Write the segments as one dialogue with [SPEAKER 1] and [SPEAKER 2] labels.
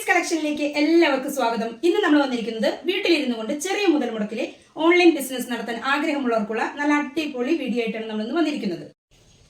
[SPEAKER 1] കളക്ഷനിലേക്ക് എല്ലാവർക്കും സ്വാഗതം. ഇന്ന് നമ്മൾ വന്നിരിക്കുന്നത് വീട്ടിലിരുന്നു കൊണ്ട് ചെറിയ മുതൽ മുടക്കിലെ ഓൺലൈൻ ബിസിനസ് നടത്താൻ ആഗ്രഹമുള്ളവർക്കുള്ള നല്ല അടിപൊളി വീഡിയോ ആയിട്ടാണ് നമ്മൾ ഇന്ന് വന്നിരിക്കുന്നത്.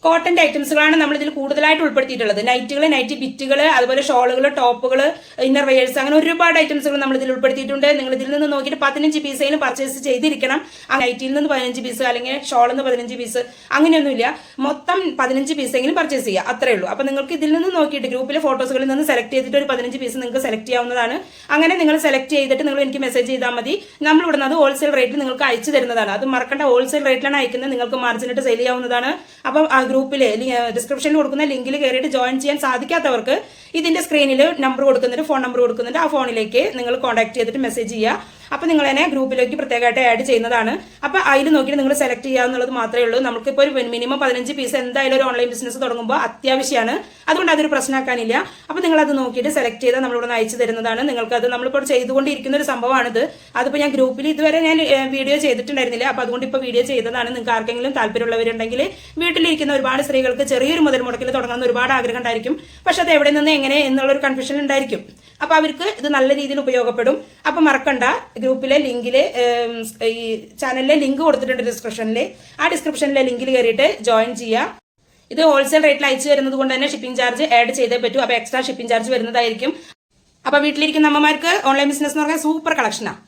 [SPEAKER 1] കോട്ടന്റെ ഐറ്റംസുകളാണ് നമ്മൾ ഇതിൽ കൂടുതലായിട്ട് ഉൾപ്പെടുത്തിയിട്ടുള്ളത്. നൈറ്റുകൾ, നൈറ്റ് ബിറ്റുകൾ, അതുപോലെ ഷോളുകൾ, ടോപ്പുകൾ, ഇന്നർ വെയേഴ്സ്, അങ്ങനെ ഒരുപാട് ഐറ്റംസുകൾ നമ്മൾ ഇതിൽ ഉൾപ്പെടുത്തിയിട്ടുണ്ട്. നിങ്ങൾ ഇതിൽ നിന്ന് നോക്കിയിട്ട് 15 പീസേലും പർച്ചേസ് ചെയ്തിരിക്കണം. ആ നൈറ്റിൽ നിന്ന് 15 പീസ് അല്ലെങ്കിൽ ഷോളിൽ നിന്ന് 15 പീസ് അങ്ങനെയൊന്നുമില്ല, മൊത്തം 15 പീസെങ്കിലും പർച്ചേസ് ചെയ്യുക, അത്രേ ഉള്ളൂ. അപ്പൊ നിങ്ങൾക്ക് ഇതിൽ നിന്ന് നോക്കിയിട്ട് ഗ്രൂപ്പിലെ ഫോട്ടോസുകളിൽ നിന്ന് സെലക്ട് ചെയ്തിട്ട് ഒരു 15 പീസ് നിങ്ങൾക്ക് സെലക്ട് ചെയ്യാവുന്നതാണ്. അങ്ങനെ നിങ്ങൾ സെലക്ട് ചെയ്തിട്ട് നിങ്ങൾ എനിക്ക് മെസ്സേജ് ചെയ്താൽ മതി. നമ്മൾ ഇവിടുന്ന് അത് ഹോൾസെയിൽ റേറ്റിൽ നിങ്ങൾക്ക് അയച്ചു തരുന്നതാണ്. അത് മറക്കേണ്ട, ഹോൾസെയിൽ റേറ്റിലാണ് അയക്കുന്നത്. നിങ്ങൾക്ക് മാർജിനിട്ട് സെയിൽ ചെയ്യാവുന്നതാണ്. അപ്പം ഗ്രൂപ്പിൽ ഡിസ്ക്രിപ്ഷനിൽ കൊടുക്കുന്ന ലിങ്കിൽ കയറിയിട്ട് ജോയിൻ ചെയ്യാൻ സാധിക്കാത്തവർക്ക് ഇതിന്റെ സ്ക്രീനിൽ നമ്പർ കൊടുക്കുന്നുണ്ട്, ഫോൺ നമ്പർ കൊടുക്കുന്നുണ്ട്. ആ ഫോണിലേക്ക് നിങ്ങൾ കോൺടാക്ട് ചെയ്തിട്ട് മെസ്സേജ് ചെയ്യുക. അപ്പൊ നിങ്ങൾ തന്നെ ഗ്രൂപ്പിലേക്ക് പ്രത്യേകമായിട്ട് ആഡ് ചെയ്യുന്നതാണ്. അപ്പൊ അതിൽ നോക്കിയിട്ട് നിങ്ങൾ സെലക്ട് ചെയ്യാന്നുള്ളത് മാത്രമേ ഉള്ളൂ. നമുക്കിപ്പോൾ ഒരു മിനിമം 15 പീസ് എന്തായാലും ഒരു ഓൺലൈൻ ബിസിനസ് തുടങ്ങുമ്പോൾ അത്യാവശ്യമാണ്. അതുകൊണ്ട് അതൊരു പ്രശ്നമാക്കാനില്ല. അപ്പൊ നിങ്ങൾ അത് നോക്കിയിട്ട് സെലക്ട് ചെയ്താൽ നമ്മളിവിടെ അയച്ചു തരുന്നതാണ്. നിങ്ങൾക്കത് നമ്മളിപ്പോൾ ചെയ്തുകൊണ്ടിരിക്കുന്ന ഒരു സംഭവമാണിത്. അതിപ്പോൾ ഞാൻ ഗ്രൂപ്പിൽ ഇതുവരെ ഞാൻ വീഡിയോ ചെയ്തിട്ടുണ്ടായിരുന്നില്ല. അപ്പൊ അതുകൊണ്ട് ഇപ്പോൾ വീഡിയോ ചെയ്തതാണ്. നിങ്ങൾക്ക് ആർക്കെങ്കിലും താല്പര്യമുള്ളവരുണ്ടെങ്കിൽ വീട്ടിലിരിക്കുന്ന ഒരുപാട് സ്ത്രീകൾക്ക് ചെറിയൊരു മുതൽ മുടക്കിൽ തുടങ്ങുന്ന ഒരുപാട് ആഗ്രഹം ഉണ്ടായിരിക്കും. പക്ഷെ അത് എവിടെ നിന്ന് എങ്ങനെ എന്നുള്ളൊരു കൺഫ്യൂഷൻ ഉണ്ടായിരിക്കും. അപ്പൊ അവർക്ക് ഇത് നല്ല രീതിയിൽ ഉപയോഗപ്പെടും. അപ്പൊ മറക്കണ്ട, ഗ്രൂപ്പിലെ ലിങ്കില് ഈ ചാനലിലെ ലിങ്ക് കൊടുത്തിട്ടുണ്ട് ഡിസ്ക്രിപ്ഷനിൽ. ആ ഡിസ്ക്രിപ്ഷനിലെ ലിങ്കിൽ കയറിയിട്ട് ജോയിൻ ചെയ്യുക. ഇത് ഹോൾസെയിൽ റേറ്റിൽ അയച്ചു വരുന്നത് കൊണ്ട് തന്നെ ഷിപ്പിംഗ് ചാർജ് ആഡ് ചെയ്തേ പറ്റൂ. അപ്പൊ എക്സ്ട്രാ ഷിപ്പിംഗ് ചാർജ് വരുന്നതായിരിക്കും. അപ്പൊ വീട്ടിലിരിക്കുന്ന അമ്മമാർക്ക് ഓൺലൈൻ ബിസിനസ് എന്ന് പറഞ്ഞാൽ സൂപ്പർ കളക്ഷനാണ്.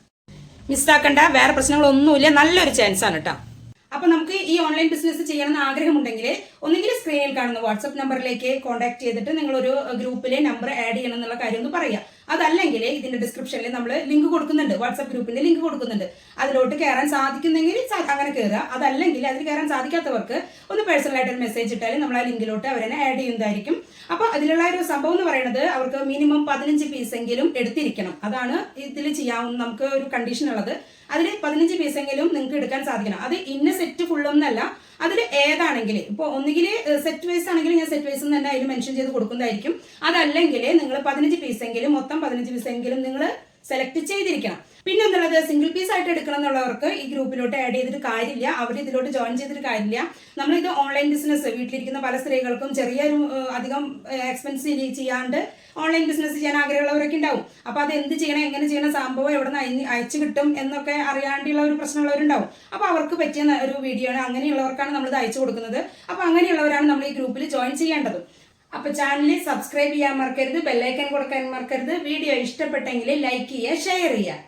[SPEAKER 1] മിസ്സാക്കണ്ട, വേറെ പ്രശ്നങ്ങളൊന്നുമില്ല, നല്ലൊരു ചാൻസ് ആണ് കേട്ടോ. അപ്പൊ നമുക്ക് ഈ ഓൺലൈൻ ബിസിനസ് ചെയ്യണമെന്ന് ആഗ്രഹമുണ്ടെങ്കിൽ ഒന്നുകിൽ സ്ക്രീനിൽ കാണുന്ന വാട്സ്ആപ്പ് നമ്പറിലേക്ക് കോൺടാക്ട് ചെയ്തിട്ട് നിങ്ങളൊരു ഗ്രൂപ്പിലെ നമ്പർ ആഡ് ചെയ്യണം എന്നുള്ള കാര്യം ഒന്ന് പറയാം. അതല്ലെങ്കിൽ ഇതിന്റെ ഡിസ്ക്രിപ്ഷനിൽ നമ്മൾ ലിങ്ക് കൊടുക്കുന്നുണ്ട്, വാട്സ്ആപ്പ് ഗ്രൂപ്പിന്റെ ലിങ്ക് കൊടുക്കുന്നുണ്ട്. അതിലോട്ട് കയറാൻ സാധിക്കുന്നെങ്കിൽ അങ്ങനെ കയറുക. അതല്ലെങ്കിൽ അതിൽ കയറാൻ സാധിക്കാത്തവർക്ക് ഒന്ന് പേഴ്സണലായിട്ട് ഒരു മെസ്സേജ് ഇട്ടാൽ നമ്മൾ ആ ലിങ്കിലോട്ട് അവരെ ആഡ് ചെയ്യുന്നതായിരിക്കും. അപ്പൊ അതിലുള്ള ഒരു സംഭവം എന്ന് പറയുന്നത് അവർക്ക് മിനിമം 15 പീസെങ്കിലും എടുത്തിരിക്കണം. അതാണ് ഇതിൽ ചെയ്യാവുന്ന നമുക്ക് ഒരു കണ്ടീഷൻ ഉള്ളത്. അതിൽ 15 പീസെങ്കിലും നിങ്ങൾക്ക് എടുക്കാൻ സാധിക്കണം. അത് ഇന്ന സെറ്റ് ഫുള്ളൊന്നല്ല, അതിൽ ഏതാണെങ്കിൽ ഇപ്പോൾ ഒന്നുകിൽ സെറ്റ് വൈസ് ആണെങ്കിൽ ഞാൻ സെറ്റ് വൈസ് തന്നെ അതിൽ മെൻഷൻ ചെയ്ത് കൊടുക്കുന്നതായിരിക്കും. അതല്ലെങ്കിൽ നിങ്ങൾ 15 പീസെങ്കിലും മൊത്തം 15 പീസെങ്കിലും നിങ്ങൾ സെലക്ട് ചെയ്തിരിക്കണം. പിന്നെ എന്നുള്ളത് സിംഗിൾ പീസ് ആയിട്ട് എടുക്കണം എന്നുള്ളവർക്ക് ഈ ഗ്രൂപ്പിലോട്ട് ആഡ് ചെയ്തിട്ട് കാര്യമില്ല, അവർ ഇതിലോട്ട് ജോയിൻ ചെയ്തിട്ട് കാര്യമില്ല. നമ്മളിത് ഓൺലൈൻ ബിസിനസ് വീട്ടിലിരിക്കുന്ന പല സ്ത്രീകൾക്കും ചെറിയൊരു അധികം എക്സ്പെൻസ് ചെയ്യാണ്ട് ഓൺലൈൻ ബിസിനസ് ചെയ്യാൻ ആഗ്രഹമുള്ളവരൊക്കെ ഉണ്ടാവും. അപ്പൊ അത് എന്ത് ചെയ്യണം, എങ്ങനെ ചെയ്യണം, സംഭവം എവിടെ നിന്ന് അയച്ചു കിട്ടും എന്നൊക്കെ അറിയാണ്ടുള്ള ഒരു പ്രശ്നമുള്ളവരുണ്ടാവും. അപ്പൊ അവർക്ക് പറ്റിയ ഒരു വീഡിയോ ആണ്. അങ്ങനെയുള്ളവർക്കാണ് നമ്മൾ ഇത് അയച്ചു കൊടുക്കുന്നത്. അപ്പൊ അങ്ങനെയുള്ളവരാണ് നമ്മൾ ഈ ഗ്രൂപ്പിൽ ജോയിൻ ചെയ്യേണ്ടത്. അപ്പൊ ചാനൽ സബ്സ്ക്രൈബ് ചെയ്യാൻ മറക്കരുത്, ബെല്ലൈക്കൻ കൊടുക്കാൻ മറക്കരുത്. വീഡിയോ ഇഷ്ടപ്പെട്ടെങ്കിൽ ലൈക്ക് ചെയ്യുക, ഷെയർ ചെയ്യുക.